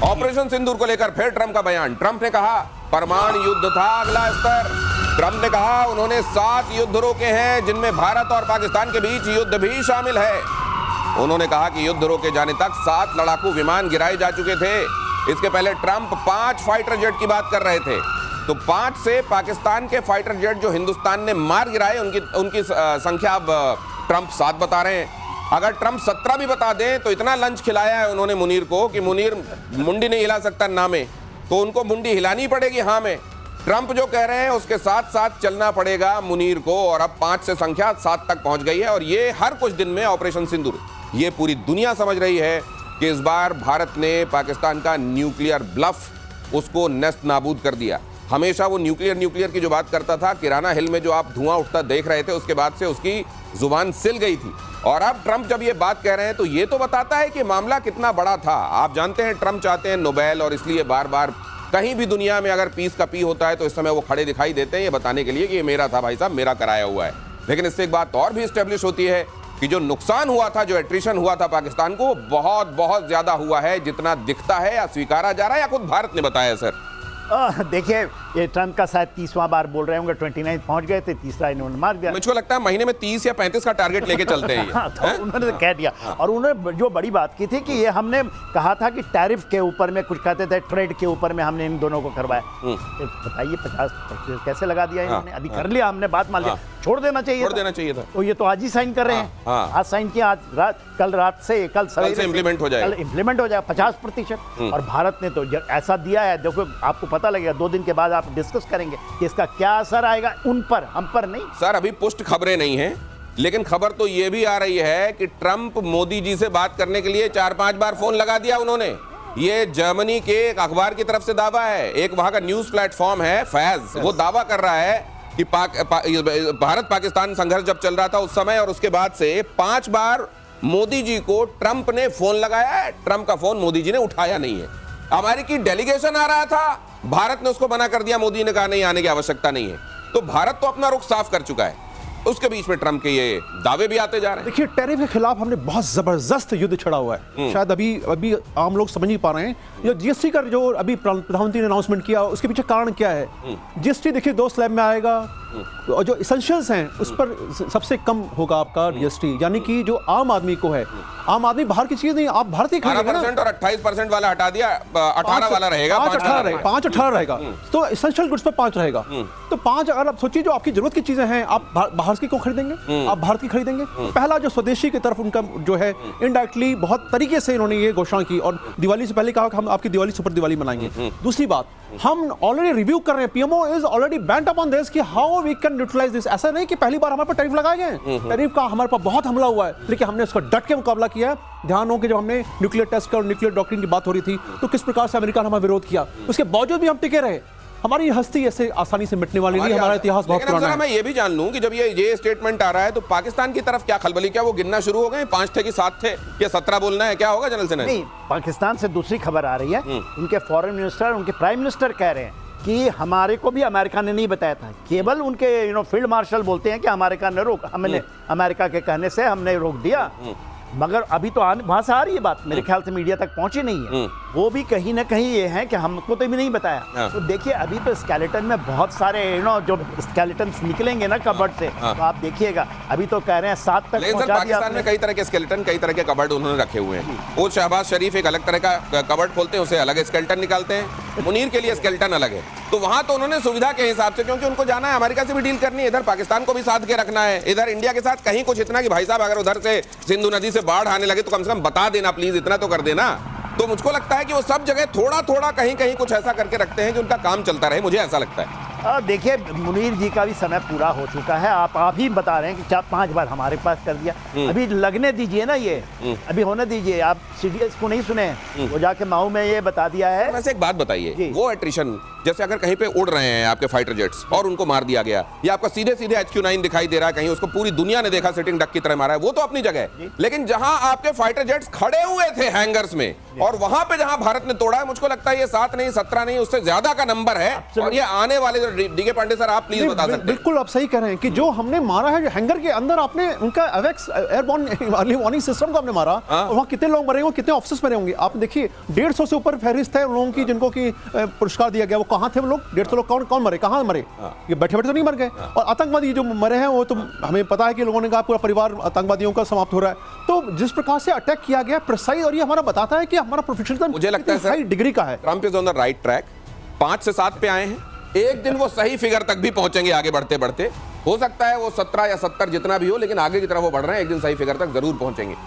Operation सिंदूर को लेकर फिर ट्रंप का बयान। ट्रंप ने कहा परमाणु युद्ध था अगला स्तर। ट्रंप ने कहा उन्होंने 7 युद्ध रोके हैं जिनमें भारत और पाकिस्तान के बीच युद्ध भी शामिल है। उन्होंने कहा कि युद्ध रोके जाने तक 7 लड़ाकू विमान गिराए जा चुके थे। इसके पहले ट्रंप 5 फाइटर जेट की बात कर रहे थे, तो 5 से पाकिस्तान के फाइटर जेट जो हिंदुस्तान ने मार गिराए उनकी संख्या अब ट्रंप 7 बता रहे हैं। अगर ट्रंप 17 भी बता दें तो इतना लंच खिलाया है उन्होंने मुनीर को कि मुनीर मुंडी नहीं हिला सकता ना में, तो उनको मुंडी हिलानी पड़ेगी हाँ में। ट्रंप जो कह रहे हैं उसके साथ साथ चलना पड़ेगा मुनीर को, और अब 5 से संख्या 7 तक पहुंच गई है। और ये हर कुछ दिन में ऑपरेशन सिंदूर, ये पूरी दुनिया समझ रही है कि इस बार भारत ने पाकिस्तान का न्यूक्लियर ब्लफ उसको नेस्त नाबूद कर दिया। हमेशा वो न्यूक्लियर की जो बात करता था, किराना हिल में जो आप धुआं उठता देख रहे थे, उसके बाद से उसकी जुबान सिल गई थी। और अब ट्रंप जब ये बात कह रहे हैं तो ये तो बताता है कि मामला कितना बड़ा था। आप जानते हैं ट्रंप चाहते हैं नोबेल, और इसलिए बार बार कहीं भी दुनिया में अगर पीस का पी होता है तो इस समय वो खड़े दिखाई देते हैं ये बताने के लिए कि ये मेरा था भाई साहब, मेरा कराया हुआ है। लेकिन इससे एक बात और भी एस्टेब्लिश होती है कि जो नुकसान हुआ था, जो एट्रिशन हुआ था पाकिस्तान को, बहुत बहुत ज्यादा हुआ है जितना दिखता है या स्वीकारा जा रहा है या खुद भारत ने बताया। सर देखिए, ये ट्रंप का शायद 30वां बार बोल रहे होंगे, 29 पहुंच गए थे, तीसरा इन्होंने मार दिया। मुझको लगता है महीने में 30 या 35 का टारगेट लेके चलते हैं। हाँ, तो उन्होंने कह दिया। और उन्होंने जो बड़ी बात की थी कि ये हमने कहा था कि टैरिफ के ऊपर में कुछ कहते थे, ट्रेड के ऊपर में हमने इन दोनों को करवाया। बताइए 50% कैसे लगा दिया इन्होंने? अभी कर लिया हमने, बात मान लिया, छोड़ देना चाहिए था। तो ये तो आज ही साइन कर रहे हैं। आज साइन किया, आज रात, कल रात से, कल सवेरे इंप्लीमेंट हो जाएगा। कल इंप्लीमेंट हो जाएगा 50%। और भारत ने तो ऐसा दिया है, देखो आपको पता लगेगा, 2 दिन के बाद आप डिस्कस करेंगे कि इसका क्या असर आएगा उन पर, हम पर नहीं। सर अभी पुष्ट खबरें नहीं हैं, लेकिन खबर तो ये भी आ रही है कि ट्रंप मोदी जी से बात करने के लिए 4-5 बार फोन लगा दिया उन्होंने। ये जर्मनी के एक अखबार की तरफ से दावा है, एक वहां का न्यूज प्लेटफॉर्म है फैज, वो दावा कर रहा है कि भारत पाकिस्तान संघर्ष जब चल रहा था उस समय और उसके बाद से 5 बार मोदी जी को ट्रंप ने फोन लगाया है। ट्रंप का फोन मोदी जी ने उठाया नहीं है। अमेरिकी डेलीगेशन आ रहा था, भारत ने उसको मना कर दिया, मोदी ने कहा नहीं, आने की आवश्यकता नहीं है। तो भारत तो अपना रुख साफ कर चुका है, उसके बीच में ट्रंप के ये दावे भी आते जा रहे हैं। देखिए, टैरिफ के खिलाफ हमने बहुत जबरदस्त युद्ध छड़ा हुआ है। शायद अभी आम लोग समझ नहीं पा रहे हैं। ये जीएसटी का जो अभी प्रधानमंत्री ने अनाउंसमेंट किया, उसके पीछे कारण क्या है? जीएसटी देखिए 2 स्लैब में आएगा, और जो इसेंशियल्स हैं उस पर सबसे कम होगा आपका जीएसटी, यानी कि जो आम आदमी को है, आम आदमी बाहर की चीज नहीं, आप भारत की खरीदेंगे ना। 18% और 28% वाला हटा दिया, 18 वाला रहेगा, 5-18 रहेगा। तो इसेंशियल गुड्स पर 5 रहेगा। तो 5, अगर आप सोचिए जो आपकी जरूरत की चीजें हैं, आप बाहर की क्यों खरीदेंगे? आप भारत की खरीदेंगे। पहला जो स्वदेशी की तरफ उनका जो है इनडायरेक्टली बहुत तरीके से इन्होंने ये घोषणा की, और दिवाली से पहले कहा कि हम आपकी दिवाली सुपर दिवाली मनाएंगे। दूसरी बात, हम ऑलरेडी रिव्यू कर रहे हैं, PMO is already bent upon this कि how we can utilise this. ऐसा नहीं कि पहली बार हमारे पर टैरिफ लगाए गए, टैरिफ का हमारे पर बहुत हमला हुआ है, लेकिन हमने उसका डट के मुकाबला किया है। ध्यान हो कि जब हमने न्यूक्लियर टेस्ट और न्यूक्लियर डॉक्ट्रिन की बात हो रही थी तो किस प्रकार से अमेरिका ने हमारा विरोध किया, उसके बावजूद भी हम टिके रहे। हमारी हस्ती ऐसे आसानी से मिटने वाली नहीं, हमारा इतिहास बहुत पुराना है। मैं ये भी जान लूं कि जब ये स्टेटमेंट आ रहा है तो पाकिस्तान की तरफ क्या खलबली, क्या वो गिनना शुरू हो गए? 5 थे कि 7 थे या 17 बोलना है, क्या होगा जनरल सेना? नहीं, पाकिस्तान से दूसरी खबर आ रही है। उनके फॉरेन मिनिस्टर, उनके प्राइम मिनिस्टर कह रहे हैं कि हमारे को भी अमेरिका ने नहीं बताया था, केवल उनके फील्ड मार्शल बोलते हैं कि अमेरिका ने हमने अमेरिका के कहने से हमने रोक दिया। मगर अभी तो वहां से आ रही है बात, मेरे ख्याल से मीडिया तक पहुंची नहीं है। वो भी कहीं ना कहीं ये है कि हमको तो भी नहीं बताया। तो देखिए, अभी तो स्केलेटन में बहुत सारे जो स्केलेटन निकलेंगे ना कबर्ड से, तो आप देखिएगा। अभी तो कह रहे हैं 7 तक पहुंचा दिया। पाकिस्तान में कई तरह के स्केलेटन, कई तरह के कबर्ड उन्होंने रखे हुए हैं। वो शहबाज शरीफ एक अलग तरह का कबर्ड खोलते हैं, उसे अलग स्केलेटन निकालते हैं, मुनीर के लिए स्केलेटन अलग है। तो वहां तो उन्होंने सुविधा के हिसाब से, क्योंकि उनको जाना है अमेरिका से भी डील करनी है, इधर पाकिस्तान को भी साथ के रखना है, इधर इंडिया के साथ कहीं कुछ इतना कि भाई साहब अगर उधर से सिंधु नदी से बाढ़ आने लगे तो कम से कम बता देना प्लीज, इतना तो कर देना। तो मुझको लगता है कि वो सब जगह थोड़ा थोड़ा कहीं कहीं कुछ ऐसा करके रखते हैं कि उनका काम चलता रहे, मुझे ऐसा लगता है। देखिए, मुनीर जी का भी समय पूरा हो चुका है। आप ही बता रहे हैं कि 4-5 बार हमारे पास कर दिया, अभी लगने दीजिए ना, ये अभी होने दीजिए। आप सीडीएस को नहीं सुने, वो जाके माऊ में ये बता दिया है। वैसे एक बात बताइए, वो एट्रिशन जैसे अगर कहीं पे उड़ रहे हैं आपके फाइटर जेट्स और उनको मार दिया गया, या आपका सीधे सीधे HQ-9 दिखाई दे रहा है कहीं, उसको पूरी दुनिया ने देखा सिटिंग डक की तरह मारा है, वो तो अपनी जगह है। लेकिन जहां आपके फाइटर जेट्स खड़े हुए थे हैंगर्स में, और वहां पे जहां भारत ने तोड़ा है, मुझको लगता है ये 7 नहीं 17 नहीं उससे ज्यादा का नंबर है। और ये आने वाले जो डीके पांडे सर, आप प्लीज बता सकते हैं। बिल्कुल आप सही कह रहे हैं कि जो हमने मारा है, जो हैंगर के अंदर आपने उनका एवेक्स एयरबॉर्न अर्ली वार्निंग सिस्टम को आपने मारा, और वहां कितने लोग मरे होंगे, कितने ऑफिसर्स मरे होंगे। आप देखिए 150 से ऊपर फहरिस्त है उन लोगों की जिनको की पुरस्कार दिया गया। वो कहां थे वो लोग? 150 लोग कौन मरे, कहां मरे? ये बैठे बैठे तो नहीं मर गए। और आतंकवादी जो मरे हैं वो तो हमें पता है कि लोगों ने कहा पूरा परिवार आतंकवादियों का समाप्त हो रहा है। तो जिस प्रकार से अटैक किया गया प्रिसाइज, और ये हमारा बताता है कि हमारा प्रोफेशनलिज्म मुझे लगता है हाई डिग्री का है। Trump is on the right track. 5 से 7 पे आए हैं, एक दिन वो सही फिगर तक भी पहुंचेंगे आगे बढ़ते बढ़ते। हो सकता है वो 17 या 70 जितना भी हो, लेकिन आगे की तरफ वो बढ़ रहे हैं, एक दिन सही फिगर तक जरूर पहुंचेंगे।